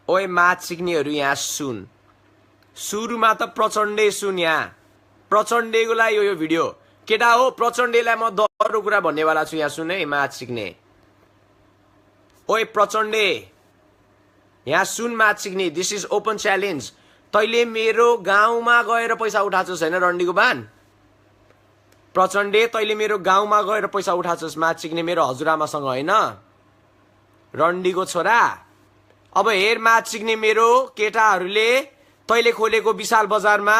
ओए म्याथ सिक्नेहरू यहाँ सुन। सुरुमा त प्रचण्डै सुन। यहाँ प्रचण्डेको लागि यो भिडियो केटा हो। प्रचण्डेलाई म दरको कुरा भन्नेवाला छु। यहाँ सुन है म्याथ सिक्ने। ओए प्रचण्डे यहाँ सुन म्याथ सिक्ने। This is open challenge. तैले मेरो गाउँमा गएर पैसा उठाछस् हैन रन्डीको बान। प्रचण्डे तैले मेरो गाउँमा गएर पैसा उठाछस् म्याथ सिक्ने मेरो हजुरआमासँग हैन रन्डीको छोरा। अब हेर म्याथ सिक्ने मेरो केटाहरूले तैले खोलेको विशाल बजारमा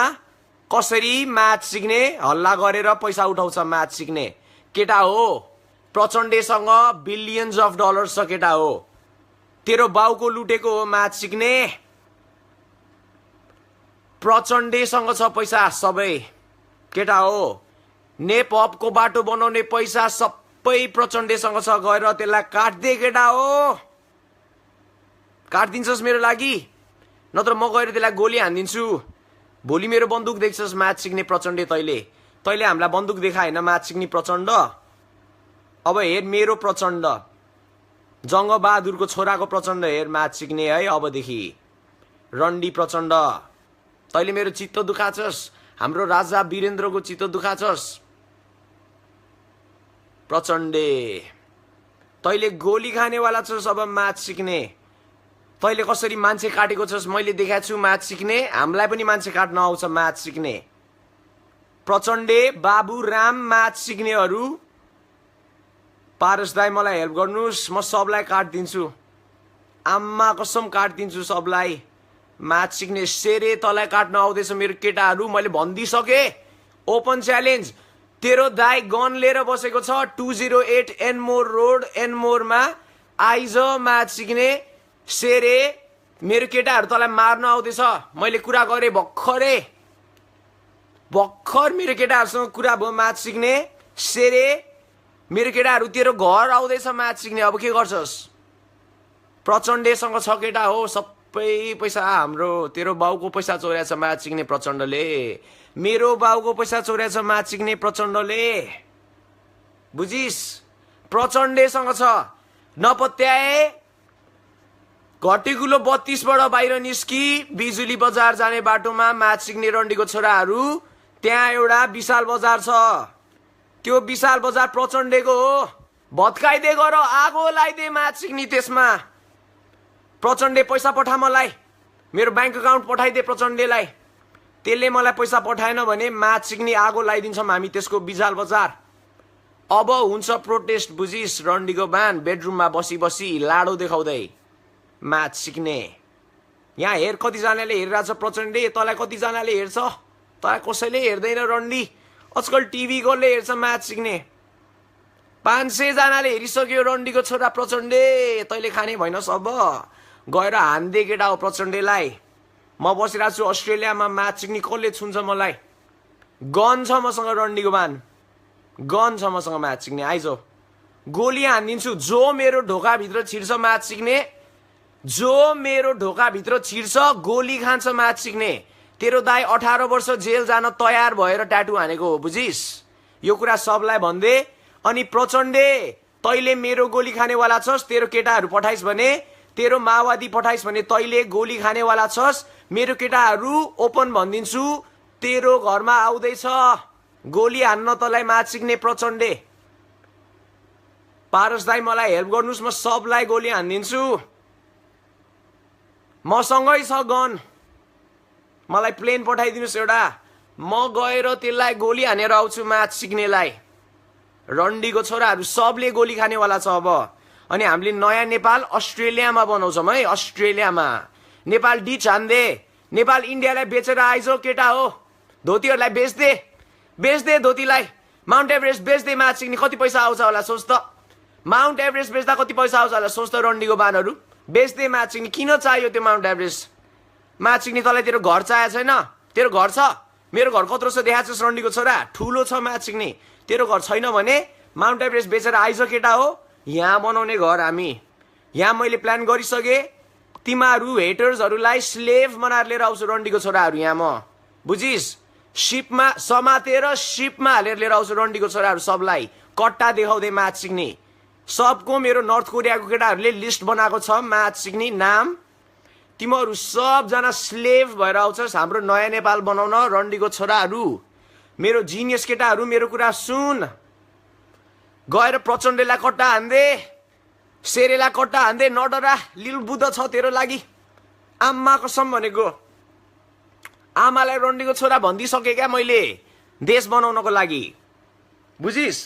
कसरी म्याथ सिक्ने हल्ला गरेर पैसा उठाउँछ। म्याथ सिक्ने केटा हो। प्रचण्डेसँग बिलियन्स अफ डलर्स छ केटा हो। तेरो बाउको लुटेको हो म्याथ सिक्ने। प्रचण्डेसँग छ पैसा सबै केटा हो। नेपको बाटो बनाउने पैसा सबै प्रचण्डेसँग छ। गएर त्यसलाई काट्दे केटा हो। काट्दिन्छस् मेरो लागि नत्र म गएर त्यसलाई गोली हान्दिन्छु। भोलि मेरो बन्दुक देख्छस् म्याथ सिक्ने प्रचण्डे। तैले हामीलाई बन्दुक देखा हैन म्याथ सिक्ने प्रचण्ड। अब हेर मेरो प्रचण्ड जङ्गबहादुरको छोराको प्रचण्ड हेर म्याथ सिक्ने है। अबदेखि रन्डी प्रचण्ड तैले मेरो चित्त दुखाछस्। हाम्रो राजा वीरेन्द्रको चित्त दुखाछस् प्रचण्डे। तैले गोली खानेवाला छस् अब म्याथ सिक्ने। तैले कसरी मान्छे काटेको छस् मैले देखाएको छु म्याथ सिक्ने। हामीलाई पनि मान्छे काट्न आउँछ म्याथ सिक्ने। प्रचण्डे बाबु राम म्याथ सिक्नेहरू पारस दाई मलाई हेल्प गर्नुस्। म सबलाई काट्दिन्छु। आम्मा कसम काट्दिन्छु सबलाई। म्याथ सिक्ने सेरे तँलाई काट्न आउँदैछ मेरो केटाहरू। मैले भनिदिइसके ओपन च्यालेन्ज। तेरो दाई गन लिएर बसेको छ 208 एनमोर रोड एनमोरमा आइज म्याथ सिक्ने सेरे। मेरो केटाहरू तँलाई मार्न आउँदैछ। मैले कुरा गरेँ भर्खर मेरो केटाहरूसँग कुरा भयो म्याथ सिक्ने सेरे। मेरो केटाहरू तेरो घर आउँदैछ म्याथ सिक्ने। अब के गर्छस्। प्रचण्डेसँग छ केटा हो सबै पैसा। हाम्रो तेरो बाउको पैसा चोरेछ म्याथ सिक्ने प्रचण्डले। मेरो बाउको पैसा चोरेछ म्याथ सिक्ने प्रचण्डले। बुझिस् प्रचण्डेसँग छ। नपत्याए घटेकुलो 32 बाट बाहिर निस्की बिजुली बजार जाने बाटोमा म्याथ सिक्ने रन्डीको छोराहरू त्यहाँ एउटा विशाल बजार छ। त्यो विशाल बजार प्रचण्डेको हो। भत्काइदे गर आगो लगाइदे म्याथ सिक्ने त्यसमा। प्रचण्डे पैसा पठा मलाई। मेरो ब्याङ्क अकाउन्ट पठाइदे प्रचण्डेलाई। त्यसले मलाई पैसा पठाएन भने म्याथ सिक्ने आगो लगाइदिन्छौँ हामी त्यसको विशाल बजार। अब हुन्छ प्रोटेस्ट बुझिस् रन्डीको बान। बेडरुममा बसी बसी लाडो देखाउँदै म्याथ सिक्ने। यहाँ हेर कतिजनाले हेरिरहेछ प्रचण्डे। तँलाई कतिजनाले हेर्छ। तँलाई कसैले हेर्दैन रन्डी। आजकल टिभी कसले हेर्छ म्याथ सिक्ने। 500 जनाले हेरिसक्यो रन्डीको छोरा प्रचण्डे। तैले खाने भएनस्। अब गएर हान्दे केटा हो प्रचण्डेलाई। म बसिरहेको छु अस्ट्रेलियामा। म्याथ सिक्ने कसले छुन्छ मलाई। गन छ मसँग रन्डीको बान। गन छ मसँग म्याथ सिक्ने। आइज गोली हानिदिन्छु। जो मेरो ढोकाभित्र छिर्छ म्याथ सिक्ने। जो मेरो ढोकाभित्र छिर्छ गोली खान्छ म्याथ सिक्ने। तेरो दाई 18 वर्ष जेल जान तयार भएर ट्याटु हानेको हो बुझिस्। यो कुरा सबलाई भन्दे। अनि प्रचण्डे तैले मेरो गोली खानेवाला छस्। तेरो केटाहरू पठाइस् भने तेरो माओवादी पठाइस् भने तैले गोली खानेवाला छस्। मेरो केटाहरू ओपन भनिदिन्छु तेरो घरमा आउँदैछ गोली हान्न तँलाई म्याथ सिक्ने प्रचण्डे। पारस दाई मलाई हेल्प गर्नुस्। म सबलाई गोली हानिदिन्छु। मसँगै छ गन। मलाई प्लेन पठाइदिनुस् एउटा। म गएर त्यसलाई गोली हानेर आउँछु म्याथ सिक्नेलाई। रन्डीको छोराहरू सबले गोली खानेवाला छ अब। अनि हामीले नयाँ नेपाल अस्ट्रेलियामा बनाउँछौँ है। अस्ट्रेलियामा नेपाल डिच हान्दे। नेपाल इन्डियालाई बेचेर आइज केटा हो। धोतीहरूलाई बेच्दे धोतीलाई। माउन्ट एभरेस्ट बेच्दे म्याथ सिक्ने। कति पैसा आउँछ होला सोच त। माउन्ट एभरेस्ट बेच्दा कति पैसा आउँछ होला सोच त। रन्डीको बानहरू बेच्दे म्याथ सिक्ने। किन चाहियो त्यो माउन्ट एभरेस्ट म्याथ सिक्ने। तँलाई तेरो घर चाहिएको छैन। तेरो घर छ। मेरो घर कत्रो छ देखाएको छस् रन्डीको छोरा। ठुलो छ म्याथ सिक्ने। तेरो घर छैन भने माउन्ट एभरेस्ट बेचेर आइज केटा हो। यहाँ बनाउने घर हामी। यहाँ मैले प्लान गरिसके। तिमीहरू हेटर्सहरूलाई स्लेभ बनाएर लिएर आउँछु रन्डीको छोराहरू यहाँ म बुझिस्। शिपमा समातेर शिपमा हालेर लिएर आउँछु रन्डीको छोराहरू सबलाई। कट्टा देखाउँदै म्याथ सिक्ने। सबको मेरो नर्थ कोरियाको केटाहरूले लिस्ट बनाएको छ म्याथ सिक्ने नाम। तिमीहरू सबजना स्लेभ भएर आउँछस् हाम्रो नयाँ नेपाल बनाउन रन्डीको छोराहरू मेरो जिनियस केटाहरू मेरो कुरा सुन गएर प्रचण्डलाई कट्टा हान्दे शेरेलाई कट्टा हान्दे नडरा लिल बुद्ध छ तेरो लागि आम्मा कसम भनेको आमालाई रन्डीको छोरा भनिदिइसके क्या मैले देश बनाउनको लागि बुझिस्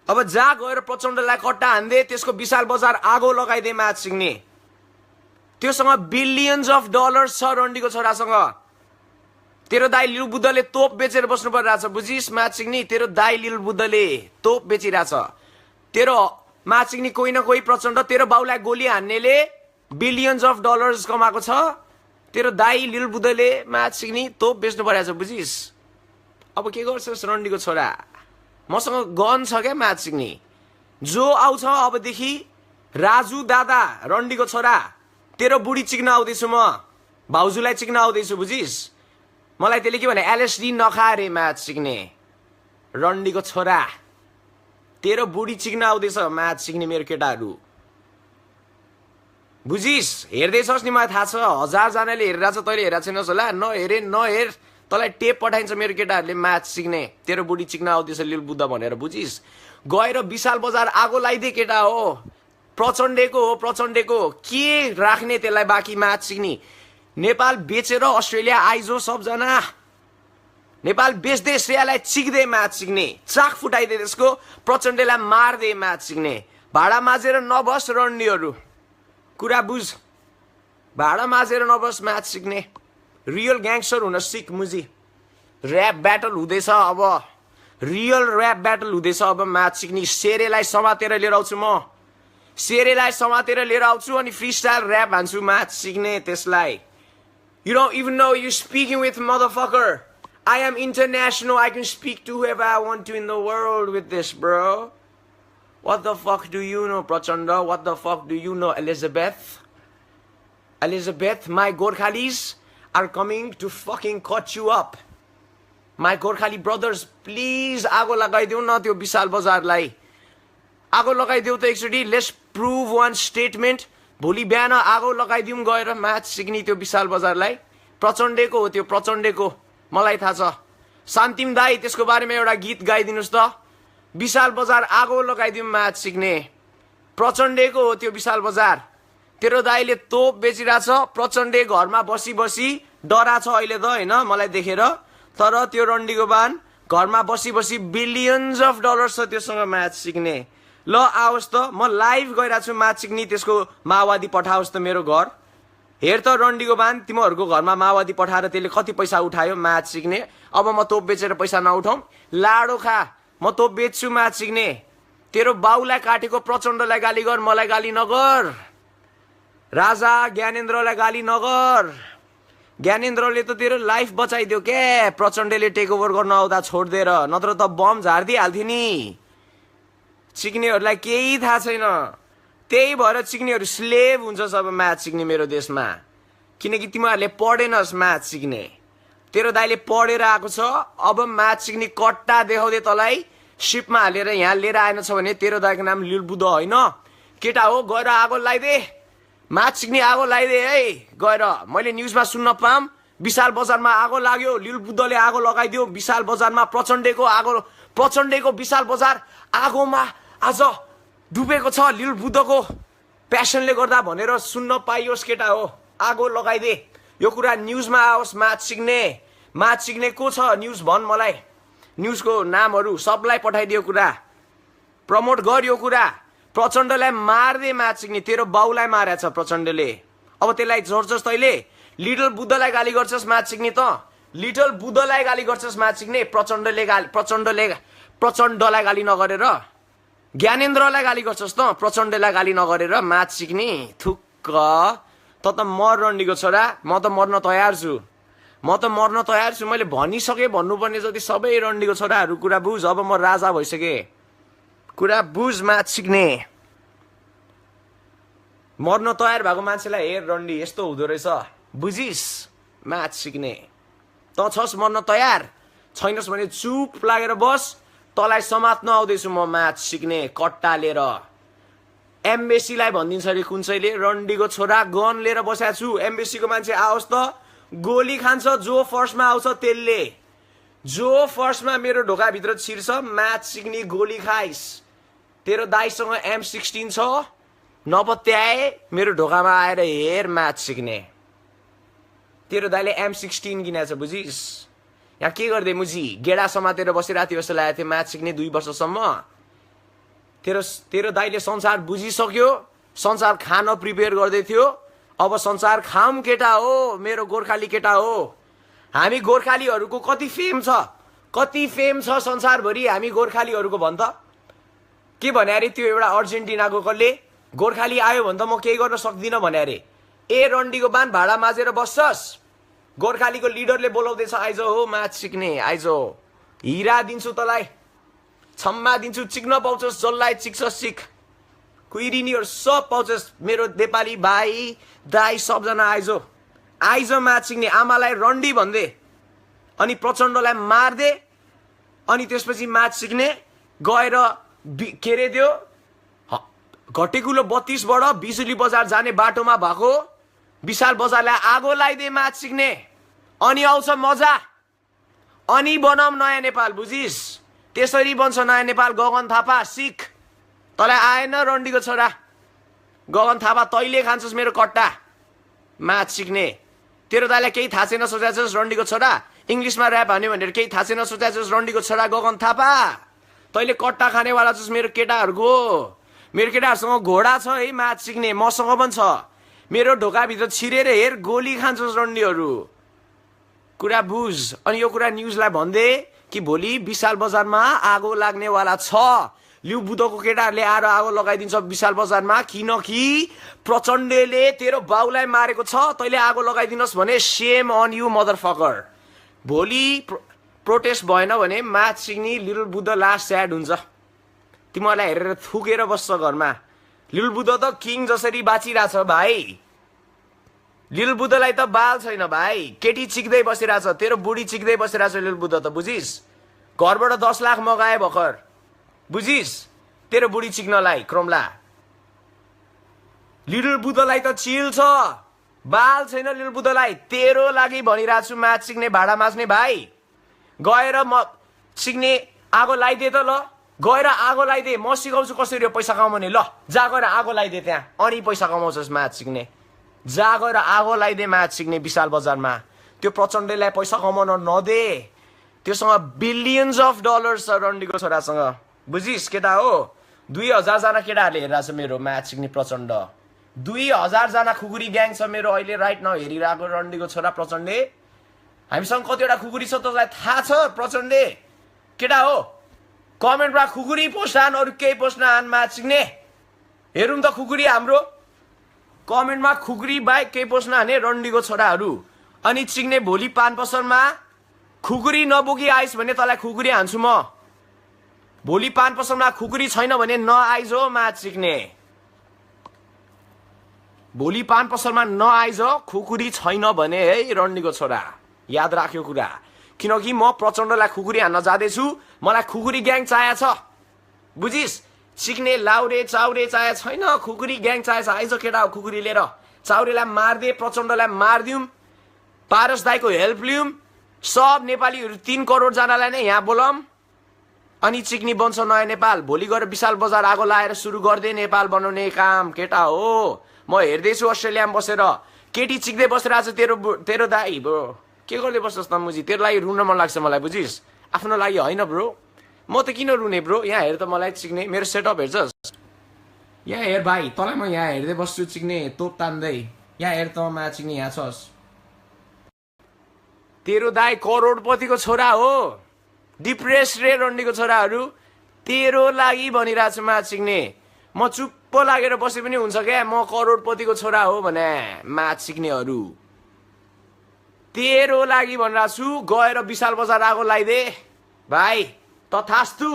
अब जा गएर प्रचण्डलाई कट्टा हान्दे त्यसको विशाल बजार आगो लगाइदे म्याच सिक्ने त्योसँग बिलियन्स अफ डलर्स छ रन्डीको छोरासँग तेरो दाइ लिल बुद्धले तोप बेचेर बस्नु परिरहेछ बुझिस् म्याच सिक्ने तेरो दाइ लिल बुद्धले तोप बेचिरहेछ तेरो म्याच सिक्ने कोही न कोही प्रचण्ड तेरो बाउलाई गोली हान्नेले बिलियन्स अफ डलर्स कमाएको छ तेरो दाइ लिल बुद्धले म्याच सिक्ने तोप बेच्नु परिरहेछ बुझिस् अब के गर्छस् रन्डीको छोरा मसँग गन छ क्या म्याच सिक्ने जो आउँछ अबदेखि राजु दादा रन्डीको छोरा तेरो बुढी चिक्न आउँदैछु म भाउजूलाई चिक्न आउँदैछु बुझिस् मलाई त्यसले के भने एलएसडी नखा रे म्याच सिक्ने रन्डीको छोरा तेरो बुढी चिक्न आउँदैछ म्याच सिक्ने मेरो केटाहरू बुझिस् हेर्दैछस् नि मलाई थाहा छ 1000 जनाले हेरिरहेछ तैँले हेरेको छैनस् होला नहेर तँलाई टेप पठाइन्छ मेरो केटाहरूले म्याच सिक्ने तेरो बुढी चिक्न आउँदैछ लिल बुद्ध भनेर बुझिस् गएर विशाल बजार आगो लगाइदिए केटा हो प्रचण्डेको के राख्ने त्यसलाई बाँकी म्याच सिक्ने नेपाल बेचेर अस्ट्रेलिया आइजो सबजना नेपाल बेच्दै श्रेयालाई चिक्दै म्याच सिक्ने चाक फुटाइदिए त्यसको प्रचण्डलाई मार्दै म्याच सिक्ने भाडा माझेर नबस रन्डीहरू कुरा बुझ भाडा माझेर नबस म्याच सिक्ने रियल ग्याङ्स्टर हुन सिक मुजी ऱ्याप ब्याटल हुँदैछ अब रियल ऱ्याप ब्याटल हुँदैछ अब म्याच सिक्ने शेरेलाई समातेर लिएर आउँछु म शेरेलाई समातेर लिएर आउँछु अनि फ्री स्टाइल ऱ्याप हान्छु म्याच सिक्ने त्यसलाई You don't even know you're speaking with motherfucker. I am international. I can speak to whoever I want to in the world with this, bro. What the fuck do you know, Prachanda? What the fuck do you know, Elizabeth? Elizabeth, my Gorkhalis are coming to fucking cut you up. My Gorkhali brothers, please, आगो लगाइदेऊ न त्यो विशाल बजारलाई. आगो लगाइदेऊ त एकचोटि. Let's prove one statement. भोलि बिहान आगो लगाइदिउँ गएर म्याच सिक्ने त्यो विशाल बजारलाई. प्रचण्डेको हो त्यो, प्रचण्डेको. मलाई थाहा छ. शान्तिम दाई त्यसको बारेमा एउटा गीत गाइदिनुस् त. विशाल बजार आगो लगाइदिउँ म्याच सिक्ने. प्रचण्डेको हो त्यो विशाल बजार. तेरो दाईले तोप बेचिरहेछ. प्रचण्डे घरमा बसी बसी डरा छ अहिले त हैन मलाई देखेर. तर त्यो रन्डीको बान घरमा बसी बसी बिलियन्स अफ डलर्स छ त्योसँग म्याच सिक्ने. ल आओस् त म लाइभ गइरहेको छु म्याच सिक्ने. त्यसको माओवादी पठाओस् त मेरो घर. हेर त रन्डीको बान तिमीहरूको घरमा माओवादी पठाएर त्यसले कति पैसा उठायो म्याच सिक्ने. अब म तोप बेचेर पैसा नउठाउँ. लाडो खा म तोप बेच्छु म्याच सिक्ने. तेरो बाउलाई काटेको प्रचण्डलाई गाली गर, मलाई गाली नगर. राजा ज्ञानेन्द्रलाई गाली नगर. ज्ञानेन्द्रले त तेरो लाइफ बचाइदियो के. प्रचण्डले टेक ओभर गर्न आउँदा छोडिदिएर, नत्र त बम झारिदिइहाल्थ्यो नि. सिक्नेहरूलाई केही थाहा छैन. त्यही भएर सिक्नेहरू स्लेभ हुन्छ सब म्याच सिक्ने मेरो देशमा. किनकि तिमीहरूले पढेनस् म्याच सिक्ने. तेरो दाइले पढेर आएको छ. अब म्याच सिक्ने कट्टा देखाउँदै तँलाई सिपमा हालेर यहाँ लिएर आएन छ भने तेरो दाइको नाम लिल बुद्ध होइन. केटा हो गएर आगो लगाइदे. म्याच सिक्ने आगो लगाइदे है गएर. मैले न्युजमा सुन्न पाऊँ विशाल बजारमा आगो लाग्यो. लिल बुद्धले आगो लगाइदियो विशाल बजारमा. प्रचण्डेको विशाल बजार आगोमा आज डुबेको छ लिल बुद्धको प्यासनले गर्दा भनेर सुन्न पाइयोस् केटा हो. आगो लगाइदे. यो कुरा न्युजमा आओस्. म्याच सिक्ने को छ न्युज भन् मलाई. न्युजको नामहरू सबलाई पठाइदियो कुरा. प्रमोट गर यो कुरा. प्रचण्डलाई मार्दे म्याच सिक्ने. तेरो बाउलाई मारेछ प्रचण्डले. अब त्यसलाई जोड्छस् तैँले. लिटल बुद्धलाई गाली गर्छस् म्याच सिक्ने त. लिटल बुद्धलाई गाली गर्छस् म्याच सिक्ने. प्रचण्डलाई गाली नगरेर ज्ञानेन्द्रलाई गाली गर्छस् त. प्रचण्डलाई गाली नगरेर म्याच सिक्ने. थुक्क त मर रन्डीको छोरा. म त मर्न तयार छु. मैले भनिसकेँ भन्नुपर्ने जति सबै रन्डीको छोराहरू कुरा बुझ. अब म राजा भइसकेँ. कुरा बुझ म्याच सिक्ने. मर्न तयार भएको मान्छेलाई हेर रन्डी यस्तो हुँदो रहेछ. बुझिस् म्याच सिक्ने. त छस् मर्न तयार. छैनस् भने चुप लागेर बस. तँलाई समात्न आउँदैछु म म्याच सिक्ने कट्टा लिएर. एम्बेसीलाई भनिदिन्छ अरे कुन चाहिँले रन्डीको छोरा गन लिएर बसेको छु एम्बेसीको मान्छे आओस् त गोली खान्छ जो फर्स्टमा आउँछ त्यसले जो फर्स्टमा मेरो ढोकाभित्र छिर्छ म्याच सिक्ने गोली खाइस तेरो दाइसँग M16 छ नपत्याए मेरो ढोकामा आएर हेर म्याच सिक्ने तेरो दाइले M16 किनेछ बुझिस यहाँ के गर्दै मुजी गेडा समातेर बसिरहेको थियो जस्तो लागेको थियो म्याच सिक्ने 2 वर्षसम्म तेरो दाइले संसार बुझिसक्यो संसार खान प्रिपेयर गर्दै थियो अब संसार खाम केटा हो मेरो गोर्खाली केटा हो हामी गोर्खालीहरूको कति फेम छ संसारभरि हामी गोर्खालीहरूको भन्छ के भने अरे त्यो एउटा अर्जेन्टिनाको कसले गोर्खाली आयो भने त म केही गर्न सक्दिनँ भने अरे ए रन्डीको बान भाडा माझेर बस्छस् गोर्खालीको लिडरले बोलाउँदैछ आइज हो म्याच सिक्ने आइज हिरा दिन्छु तँलाई छम्मा दिन्छु चिक्न पाउँछस् जसलाई चिक्छस् सिक कुइरिनीहरू सब पाउँछस् मेरो नेपाली भाइ दाइ सबजना आइज म्याच सिक्ने आमालाई रन्डी भन्दे अनि प्रचण्डलाई मार्दे अनि त्यसपछि म्याच सिक्ने गएर के अरे त्यो घटेकुलो 32 बाट बिजुली बजार जाने बाटोमा भएको विशाल बजारलाई आगो लगाइदिए म्याच सिक्ने अनि आउँछ मजा अनि बनाऊ नयाँ नेपाल बुझिस त्यसरी बन्छ नयाँ नेपाल गगन थापा सिक तँलाई आएन रन्डीको छोरा गगन थापा तैले खान्छस् मेरो कट्टा म्याच सिक्ने तेरो दाइलाई केही थाहा छैन सोचाछस् रन्डीको छोरा इङ्ग्लिसमा ऱ्याप हान्यो भनेर केही थाहा छैन सोचाछस् रन्डीको छोरा गगन थापा तैले कट्टा खानेवाला छस् मेरो केटाहरूसँग घोडा छ है म्याच सिक्ने मसँग पनि छ मेरो ढोकाभित्र छिरेर हेर गोली खान्छस् रन्डीहरू कुरा बुझ अनि यो कुरा न्युजलाई भन्दै कि भोलि विशाल बजारमा आगो लाग्नेवाला छ लिउ बुद्धको केटाहरूले आएर आगो लगाइदिन्छ विशाल बजारमा किनकि प्रचण्डले तेरो बाउलाई मारेको छ तैले आगो लगाइदिनुहोस् भने shame on you mother fucker भोलि प्रोटेस्ट भएन भने म्याच सिक्ने लिटल बुद्ध लास्ट स्याड हुन्छ तिमीहरूलाई हेरेर थुकेर बस्छ घरमा लिटल बुद्ध त किङ जसरी बाँचिरहेछ भाइ लिटल बुद्धलाई त बाल छैन भाइ केटी चिक्दै बसिरहेछ तेरो बुढी चिक्दै बसिरहेछ लिटल बुद्ध त बुझिस घरबाट 10 लाख मगाए भर्खर बुझिस तेरो बुढी चिक्नलाई क्रोमला लिटल बुद्धलाई त चिल छ बाल छैन लिटल बुद्धलाई तेरो लागि भनिरहेको छु म्याच सिक्ने भाडा माझ्ने भाइ गएर म सिक्ने आगो लगाइदिए त ल गएर आगो लगाइदिए म सिकाउँछु कसरी पैसा कमाउने ल जा गएर आगो लगाइदिए त्यहाँ अनि पैसा कमाउँछस् म्याच सिक्ने जा गएर आगो लगाइदिए म्याच सिक्ने विशाल बजारमा त्यो प्रचण्डलाई पैसा कमाउन नदे त्योसँग बिलियन्स अफ डलर्स छ रन्डीको छोरासँग बुझिस केटा हो 2000 जना केटाहरूले हेरिरहेछ मेरो म्याच सिक्ने प्रचण्ड 2000 जना खुकुरी ग्याङ छ मेरो अहिले राइट नाउ हेरिरहेको रन्डीको छोरा प्रचण्डले हामीसँग कतिवटा खुकुरी छ तँलाई थाहा छ प्रचण्डले केटा हो कमेन्टमा खुकुरी पोस्ट हान अरू केही पोस्ट नहान म्याच सिक्ने हेरौँ त खुकुरी हाम्रो कमेन्टमा खुकुरी बाहेक केही पोस्ट नहाने रन्डीको छोराहरू अनि चिक्ने भोलि पान पसलमा खुकुरी नबोकी आइस भने तँलाई खुकुरी हान्छु म भोलि पान पसलमा खुकुरी छैन भने नआइज म्याच सिक्ने भोलि पान पसलमा नआइज खुकुरी छैन भने है रन्डीको छोरा याद राख्यो कुरा किनकि म प्रचण्डलाई खुकुरी हान्न जाँदैछु मलाई खुकुरी ग्याङ चाहिएको छ बुझिस सिक्ने लाउरे चाउरे चाहिएको छैन खुकुरी ग्याङ चाहिएको छ आइज केटा हो खुकुरी लिएर चाउरेलाई मारिदिए प्रचण्डलाई मारिदिउँ पारस दाईको हेल्प लिउँ सब नेपालीहरू 3 करोड जनालाई नै यहाँ बोलाऊँ अनि चिक्नी बन्छ नयाँ नेपाल भोलि गएर विशाल बजार आगो लाएर सुरु गर्दै नेपाल बनाउने काम केटा हो म हेर्दैछु अस्ट्रेलियामा बसेर केटी चिक्दै बसिरहेको छ तेरो दाई ब्रो के गर्दै बस्छस् त मुजी तेरो लागि रुन मन लाग्छ मलाई बुझिस आफ्नो लागि होइन ब्रो म त किन रुने ब्रो यहाँ हेर त मलाई चिक्ने मेरो सेटअप हेर्छस् यहाँ हेर भाइ तँलाई म यहाँ हेर्दै बस्छु चिक्ने तोप तान्दै यहाँ हेर त मा चिक्ने यहाँ छस् तेरो दाई करोडपतिको छोरा हो डिप्रेस रे रन्डीको छोराहरू तेरो लागि भनिरहेको छु मा चिक्ने म चुप्प लागेर बसे पनि हुन्छ क्या म करोडपतिको छोरा हो भने म्याच सिक्नेहरू तेरो लागि भनिरहेको छु गएर विशाल बजार आगो लगाइदे भाइ तथास्तु